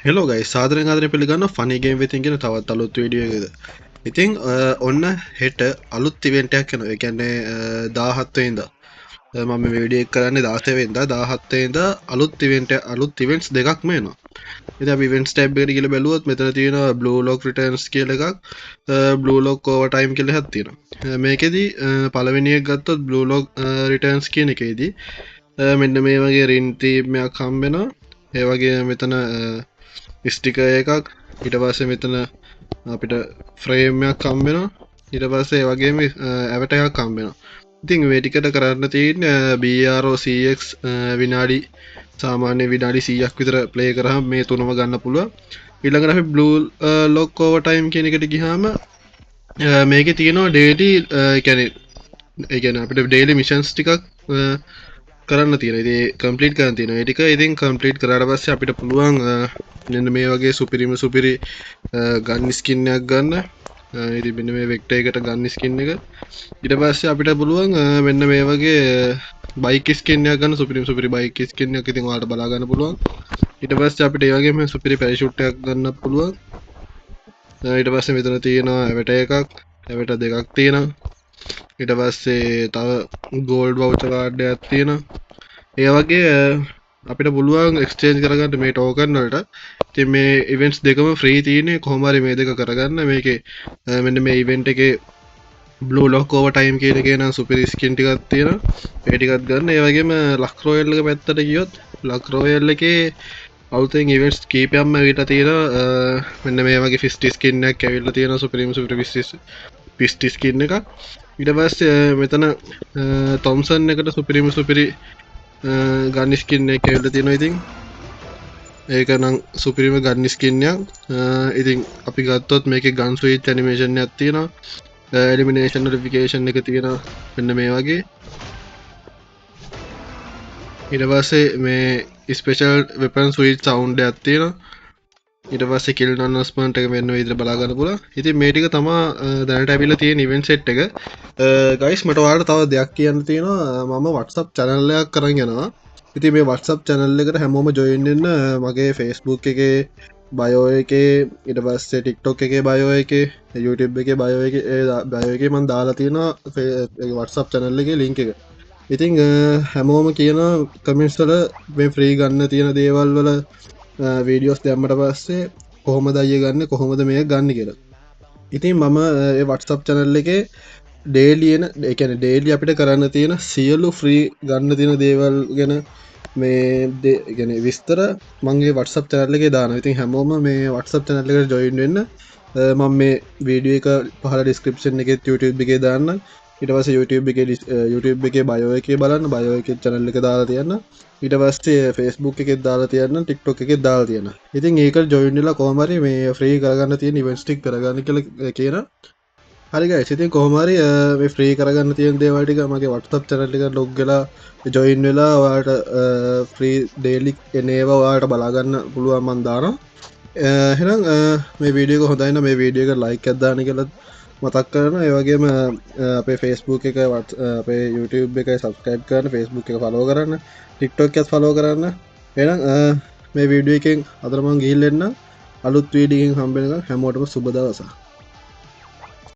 Hello ගයි සාදරෙන් ආදරයෙන් පිළිගන්නවා funny game විතින් කියන තවත් අලුත් වීඩියෝ එකකද. ඉතින් ඔන්න හෙට අලුත් ඉවෙන්ට් එකක් යනවා. ඒ කියන්නේ 17 වෙනිදා. මම මේ වීඩියෝ එක කරන්නේ 16 වෙනිදා 17 වෙනිදා අලුත් ඉවෙන්ට්ස් දෙකක්ම එනවා. ඉතින් අපි ඉවෙන්ට්ස් ටැබ් එකට ගිහලා බැලුවොත් මෙතන තියෙනවා Blue Lock Returns කියලා එකක්. Blue Lock Overtime කියලා එකක් තියෙනවා. මේකෙදි පළවෙනි එක ගත්තොත් Blue Lock Returns කියන එකේදී මෙන්න මේ වගේ රින් තීම් එකක් හම්බ වෙනවා. ඒ වගේ මෙතන ස්ටික එකක් ඊට පස්සේ මෙතන අපිට ෆ්‍රේම් එකක් හම්බ වෙනවා. ඊට පස්සේ ඒ වගේම ඇවට එකක් හම්බ වෙනවා. ඉතින් මේ ටිකට කරන්න තියෙන්නේ BRO CX විනාඩි සාමාන්‍ය විනාඩි 100ක් විතර ප්ලේ කරාම මේ තුනම ගන්න පුළුවන්. ඊළඟට අපි Blue Lock Overtime කියන එකට ගියාම මේකේ තියෙනවා daily ඒ කියන්නේ අපිට daily missions ටිකක් කරන්න තියෙනවා. ඉතින් කම්ප්ලීට් කරන්න තියෙනවා. ඒ ටික ඉතින් කම්ප්ලීට් කරාට පස්සේ අපිට පුළුවන් මෙන්න මේ වගේ සුපිරි ගන් ස්කින් එකක් ගන්න. ඉතින් මෙන්න මේ වෙක්ටර් එකට ගන් ස්කින් එක. ඊට පස්සේ අපිට පුළුවන් මෙන්න මේ වගේ බයික් ස්කින් එකක් ගන්න සුපිරි බයික් ස්කින් එකක් ඉතින් ඔයාලට බලා ගන්න පුළුවන්. ඊට පස්සේ අපිට ඒ වගේම සුපිරි පැරෂූට් එකක් ගන්න පුළුවන්. ඊට පස්සේ මෙතන තියෙනවා ඇවට එකක්, ඇවට දෙකක් තියෙනවා. ඊට පස්සේ තව ගෝල්ඩ් වවුචර් කාඩ් එකක් තියෙනවා. ඒ වගේ අපිට පුළුවන් එක්ස්චේන්ජ් කරගන්න මේ ටෝකන් වලට. ඉතින් මේ ඉවෙන්ට්ස් දෙකම ෆ්‍රී තියෙන්නේ. කොහොම හරි මේ දෙක කරගන්න. මේකේ මෙන්න මේ ඉවෙන්ට් එකේ Blue Lock Overtime කියන එකේ නම් සුපිරි ස්කින් ටිකක් තියෙනවා. ඒ ටිකත් ගන්න. ඒ වගේම ලක් රොයල් එක පැත්තට ගියොත් ලක් රොයල් එකේ අලුතෙන් ඉවෙන්ට්ස් කීපයක්ම ඇවිල්ලා තියෙනවා. මෙන්න මේ වගේ ෆිස්ටි ස්කින් එකක් ඇවිල්ලා තියෙනවා. සුපිරි ෆිස්ටි ස්කින් එකක්. ඊට පස්සේ මෙතන තොම්සන් එකට සුපිරි ගන් ස්කින් එකක් ඇවිල්ලා තියෙනවා. ඉතින් ඒක නම් සුපිරිම ගන් ස්කින් එකක්. ඉතින් අපි ගත්තොත් මේකේ ගන් ස්විච් ඇනිමේෂන් එකක් තියෙනවා. එලිමිනේෂන් නොටිෆිකේෂන් එක තියෙනවා මෙන්න මේ වගේ. ඊට පස්සේ මේ ස්පෙෂල් වෙපන් ස්විච් සවුන්ඩ් එකක් තියෙනවා. ඊට පස්සේ කිල් අනවුන්ස්මන්ට් එක මෙන්න මේ විදිහට බලා ගන්න පුළුවන්. ඉතින් මේ ටික තමයි දැනට ඇවිල්ලා තියෙන ඉවෙන්ට් සෙට් එක. ගයිස් මට ඔයාලට තව දෙයක් කියන්න තියෙනවා. මම WhatsApp channel එකක් කරන් යනවා. ඉතින් මේ WhatsApp channel එකට හැමෝම join වෙන්න මගේ Facebook එකේ bio එකේ ඊට පස්සේ TikTok එකේ bio එකේ YouTube එකේ bio එකේ මම දාලා තියෙනවා WhatsApp channel එකේ link එක. ඉතින් හැමෝම කියන කමෙන්ට්ස් වල මේ ෆ්‍රී ගන්න තියෙන දේවල් වල වීඩියෝස් දැම්මට පස්සේ කොහොමද අයිය ගන්න කොහොමද මේක ගන්න කියලා. ඉතින් මම ඒ WhatsApp channel එකේ daily එන ඒ කියන්නේ daily අපිට කරන්න තියෙන සියලු ෆ්‍රී ගන්න තියෙන දේවල් ගැන මේ කියන්නේ විස්තර මගේ WhatsApp channel එකේ දානවා. ඉතින් හැමෝම මේ WhatsApp channel එකට join වෙන්න. මම මේ වීඩියෝ එක පහළ description එකේ YouTube එකේ දාන්න. ඊට පස්සේ YouTube එකේ bio එකේ බලන්න bio එකේ channel එක දාලා තියන්න. ඊට පස්සේ Facebook එකෙත් දාලා තියන්න TikTok එකෙත් දාලා තියන්න. ඉතින් ඒකට join වෙලා කොහොම හරි මේ free කරගන්න තියෙන events ටික කරගන්න කියලා කියන. හරි guys ඉතින් කොහොම හරි මේ free කරගන්න තියෙන දේවල් ටික මගේ WhatsApp channel එකට log වෙලා join වෙලා ඔයාලට free daily එන ඒවා ඔයාලට බලා ගන්න පුළුවන් මම දානවා. එහෙනම් මේ වීඩියෝ එක හොඳයි නම් මේ වීඩියෝ එකට like එකක් දාන්න කියලා මතක් කරනවා. ඒ වගේම අපේ Facebook එක අපේ YouTube එක subscribe කරන්න, Facebook එක follow කරන්න, TikTok එකත් follow කරන්න. එහෙනම් මේ වීඩියෝ එකෙන් අතර මම ගිහින් එන්න. අලුත් වීඩියෝ එකකින් හම්බ වෙනකන් හැමෝටම සුබ දවසක්.